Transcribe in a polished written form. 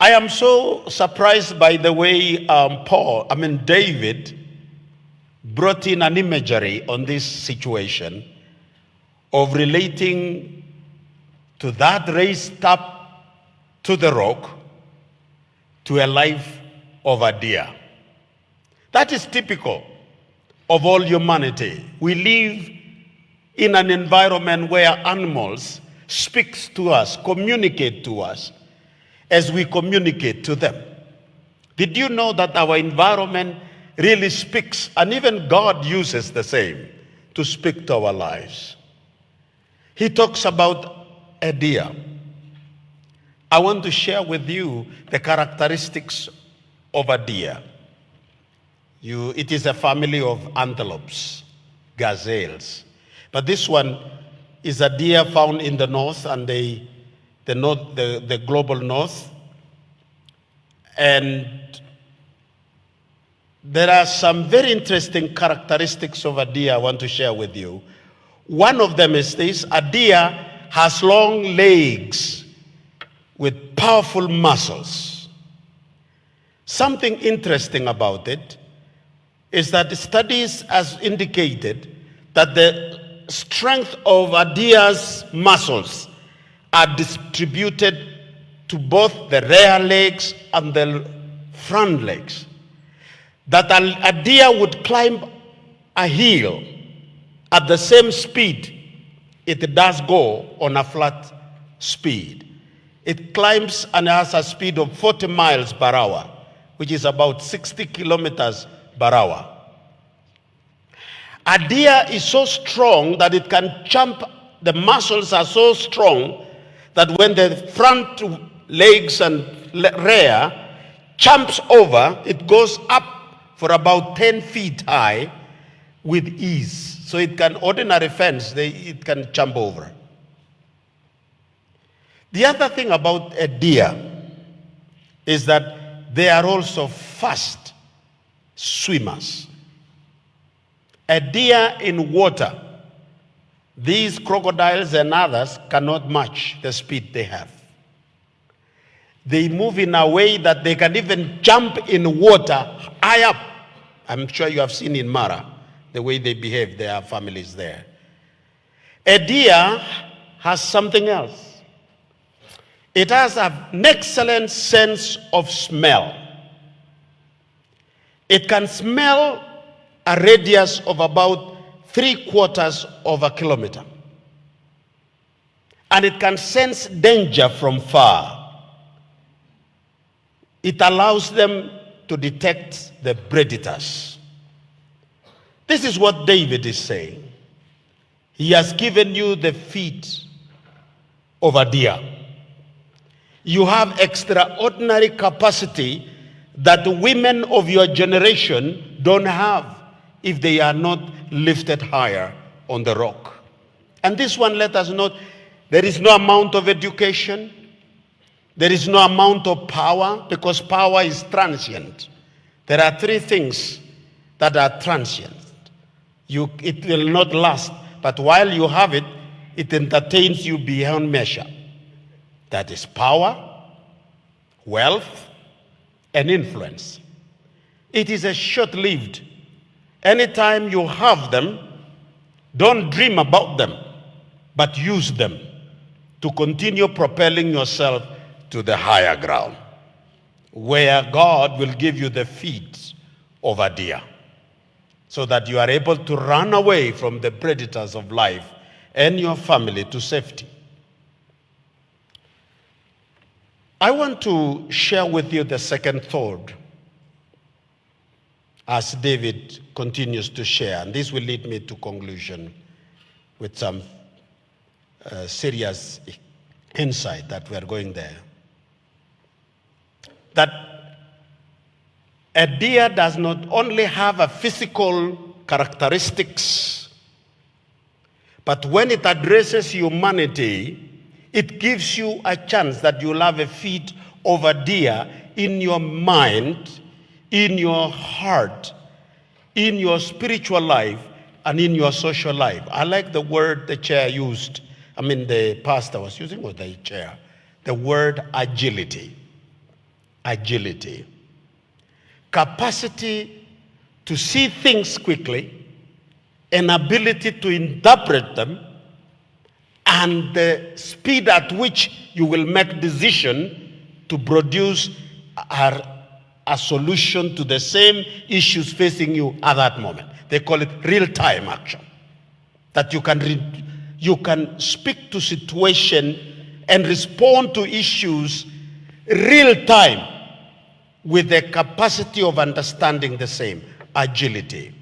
I am so surprised by the way David brought in an imagery on this situation of relating to that raised up to the rock to a life of a deer. That is typical of all humanity. We live in an environment where animals speak to us, communicate to us as we communicate to them. Did you know that our environment really speaks, and even God uses the same to speak to our lives? He talks about a deer. I want to share with you the characteristics of a deer. It is a family of antelopes, gazelles. But this one is a deer found in the north and the global north. And there are some very interesting characteristics of a deer I want to share with you. One of them is this: a deer has long legs with powerful muscles. Something interesting about it is that studies has indicated that the strength of a deer's muscles are distributed to both the rear legs and the front legs. That a deer would climb a hill at the same speed it does go on a flat speed. It climbs and has a speed of 40 miles per hour, which is about 60 kilometers per hour. A deer is so strong that it can jump. The muscles are so strong that when the front legs and rear jumps over, it goes up for about 10 feet high with ease. So it can, ordinary fence, it can jump over. The other thing about a deer is that they are also fast swimmers. A deer in water, these crocodiles and others cannot match the speed they have. They move in a way that they can even jump in water high up. I'm sure you have seen in Mara the way they behave. There are families there. A deer has something else. It has an excellent sense of smell. It can smell a radius of about 3/4 of a kilometer. And it can sense danger from far. It allows them to detect the predators. This is what David is saying. He has given you the feet of a deer. You have extraordinary capacity that the women of your generation don't have if they are not lifted higher on the rock. And this one, let us note, there is no amount of education, there is no amount of power, because power is transient. There are three things that are transient. It will not last, but while you have it, it entertains you beyond measure. That is power, wealth, and influence. It is a short-lived. Anytime you have them, don't dream about them, but use them to continue propelling yourself to the higher ground, where God will give you the feet of a deer, so that you are able to run away from the predators of life and your family to safety. I want to share with you the second thought as David continues to share, and this will lead me to conclusion with some serious insight that we are going there. That a deer does not only have a physical characteristics, but when it addresses humanity, it gives you a chance that you'll have a feat of a deer in your mind, in your heart, in your spiritual life, and in your social life. I like the word the chair used, the pastor was using, or the chair, the word agility. agility. Capacity to see things quickly, an ability to interpret them, and the speed at which you will make decision to produce a solution to the same issues facing you at that moment. They call it real-time action. That you can speak to situation and respond to issues real-time with the capacity of understanding the same. Agility.